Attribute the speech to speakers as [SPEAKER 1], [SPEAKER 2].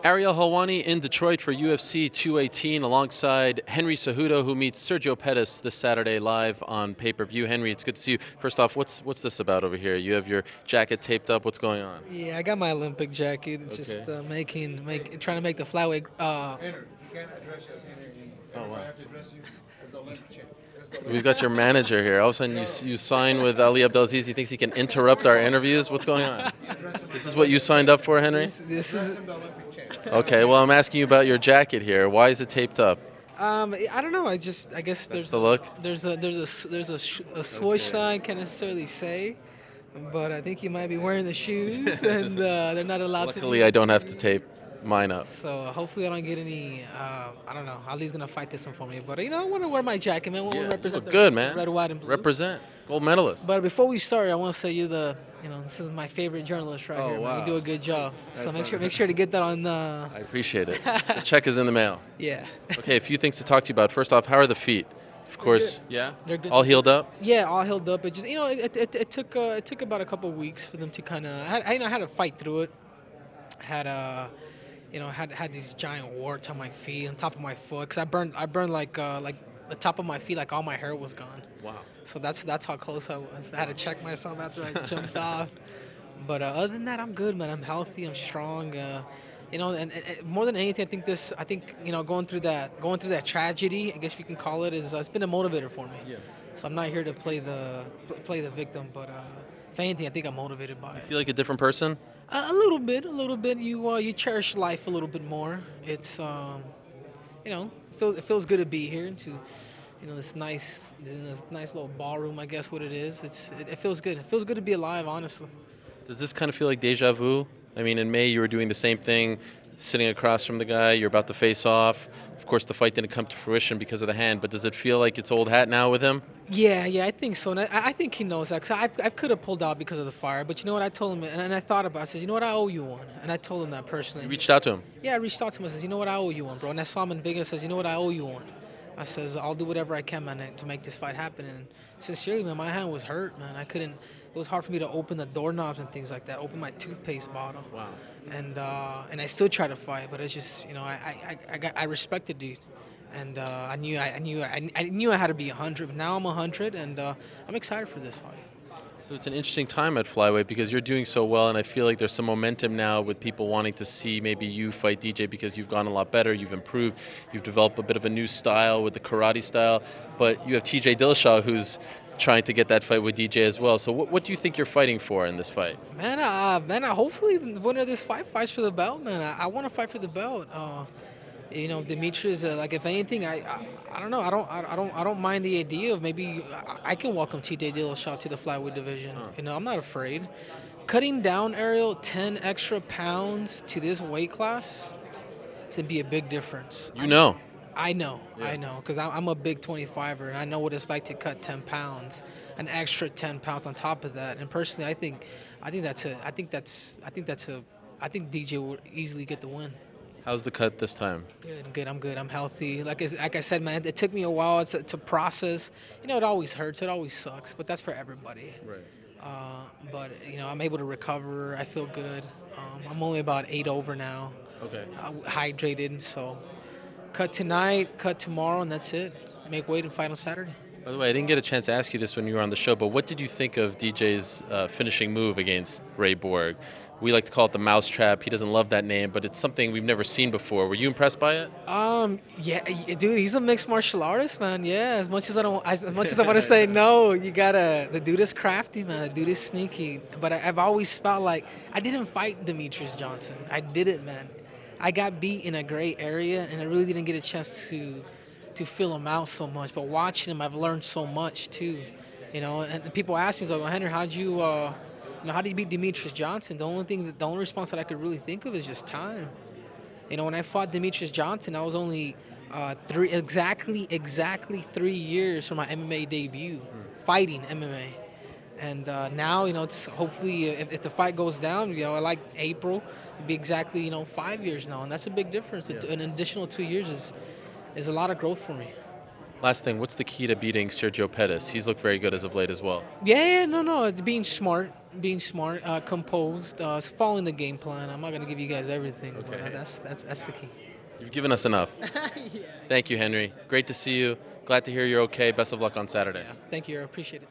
[SPEAKER 1] Ariel Helwani in Detroit for UFC 218 alongside Henry Cejudo, who meets Sergio Pettis this Saturday live on pay-per-view. Henry, it's good to see you. First off, what's this about over here? You have your jacket taped up. What's going on?
[SPEAKER 2] Yeah, I got my Olympic jacket.
[SPEAKER 1] Okay.
[SPEAKER 2] Just trying to make the flyweight.
[SPEAKER 3] Henry, you can't address us, Henry.
[SPEAKER 1] Oh, wow.
[SPEAKER 3] I have to address you as the Olympic champ.
[SPEAKER 1] We've got your manager here. All of a sudden, you sign with Ali Abdelaziz. He thinks he can interrupt our interviews. What's going on? This is what you signed up for, Henry?
[SPEAKER 2] This is.
[SPEAKER 3] the Olympic champ.
[SPEAKER 1] Okay, well, I'm asking you about your jacket here. Why is it taped up?
[SPEAKER 2] I don't know. I guess there's
[SPEAKER 1] the look?
[SPEAKER 2] There's a swoosh sign. Can't necessarily say, but I think you might be wearing the shoes, and they're not allowed to.
[SPEAKER 1] Luckily, I don't have to tape mine up.
[SPEAKER 2] So hopefully I don't get any. I don't know. Ali's gonna fight this one for me, but I want to wear my jacket, man. I want to represent
[SPEAKER 1] Look good,
[SPEAKER 2] the
[SPEAKER 1] man.
[SPEAKER 2] red, white, and blue.
[SPEAKER 1] Represent. Gold medalist.
[SPEAKER 2] But before we start, I want to say this is my favorite journalist right here. Man.
[SPEAKER 1] Wow.
[SPEAKER 2] You do a good job. So
[SPEAKER 1] That's
[SPEAKER 2] make sure to get that on.
[SPEAKER 1] I appreciate it. The check is in the mail.
[SPEAKER 2] Yeah.
[SPEAKER 1] Okay, a few things to talk to you about. First off, how are the feet? Of course, yeah.
[SPEAKER 2] They're good.
[SPEAKER 1] All healed up.
[SPEAKER 2] Yeah, all healed up. It just it took about a couple of weeks for them to kind of. I had to fight through it. Had these giant warts on my feet, on top of my foot, because I burned like the top of my feet, like all my hair was gone.
[SPEAKER 1] Wow.
[SPEAKER 2] So that's how close I was. I had to check myself after I jumped off. But other than that, I'm good, man. I'm healthy. I'm strong. And more than anything, I think going through that tragedy, I guess you can call it, is it's been a motivator for me.
[SPEAKER 1] Yeah.
[SPEAKER 2] So I'm not here to play the victim, but if anything, I think I'm motivated by it.
[SPEAKER 1] Feel like a different person?
[SPEAKER 2] A little bit. You cherish life a little bit more. It's it feels good to be here to this nice little ballroom, I guess what it is. It feels good. It feels good to be alive, honestly.
[SPEAKER 1] Does this kind of feel like deja vu? I mean, in May you were doing the same thing, sitting across from the guy. You're about to face off. Of course, the fight didn't come to fruition because of the hand. But does it feel like it's old hat now with him?
[SPEAKER 2] Yeah, I think so. And I think he knows that. Cause I could have pulled out because of the fire. But you know what? I told him, and I thought about it. I said, you know what? I owe you one. And I told him that personally.
[SPEAKER 1] You reached out to him?
[SPEAKER 2] Yeah, I reached out to him. I said, you know what? I owe you one, bro. And I saw him in Vegas. I said, you know what? I owe you one. I says, I'll do whatever I can, man, to make this fight happen. And sincerely, man, my hand was hurt, man. I couldn't. It was hard for me to open the doorknobs and things like that. Open my toothpaste bottle.
[SPEAKER 1] Wow.
[SPEAKER 2] And I still try to fight, but it's just I respected dude, and I knew I had to be 100. But now I'm 100, and I'm excited for this fight.
[SPEAKER 1] So it's an interesting time at flyweight because you're doing so well, and I feel like there's some momentum now with people wanting to see maybe you fight DJ because you've gone a lot better, you've improved, you've developed a bit of a new style with the karate style, but you have T.J. Dillashaw who's trying to get that fight with DJ as well. So what do you think you're fighting for in this fight?
[SPEAKER 2] Man, hopefully the winner of this fight fights for the belt, man. I want to fight for the belt. Demetrious, like if anything, I don't know. I don't mind the idea of maybe I can welcome T.J. Dillashaw to the flyweight division. I'm not afraid. Cutting down, Ariel, 10 extra pounds to this weight class is gonna be a big difference.
[SPEAKER 1] You know.
[SPEAKER 2] I know, because I'm a big 25er, and I know what it's like to cut 10 pounds, an extra 10 pounds on top of that. And personally, I think DJ would easily get the win.
[SPEAKER 1] How's the cut this time?
[SPEAKER 2] Good. I'm good. I'm healthy. Like I said, man, it took me a while to process. It always hurts. It always sucks, but that's for everybody.
[SPEAKER 1] Right.
[SPEAKER 2] But I'm able to recover. I feel good. I'm only about 8 over now.
[SPEAKER 1] Okay.
[SPEAKER 2] Hydrated, so. Cut tonight, cut tomorrow, and that's it. Make weight and fight on Saturday.
[SPEAKER 1] By the way, I didn't get a chance to ask you this when you were on the show, but what did you think of DJ's finishing move against Ray Borg? We like to call it the mousetrap. He doesn't love that name, but it's something we've never seen before. Were you impressed by it?
[SPEAKER 2] Yeah, dude, he's a mixed martial artist, man. Yeah, as much as I want to say no, the dude is crafty, man. The dude is sneaky. But I've always felt like I didn't fight Demetrious Johnson. I didn't, man. I got beat in a gray area, and I really didn't get a chance to fill him out so much. But watching him, I've learned so much too. And people ask me, like, well, Henry, how do you beat Demetrious Johnson? The only response that I could really think of is just time. When I fought Demetrious Johnson, I was only exactly 3 years from my MMA debut, fighting MMA. And now, it's hopefully if the fight goes down, I like April, it'd be exactly 5 years now, and that's a big difference. Yeah. An additional 2 years is a lot of growth for me.
[SPEAKER 1] Last thing, what's the key to beating Sergio Pettis? He's looked very good as of late as well.
[SPEAKER 2] Yeah, no, it's being smart. being smart, composed, following the game plan. I'm not gonna give you guys everything,
[SPEAKER 1] Okay.
[SPEAKER 2] but that's the key.
[SPEAKER 1] You've given us enough. Thank you, Henry. Great to see you. Glad to hear you're okay. Best of luck on Saturday.
[SPEAKER 2] Thank you. I appreciate it.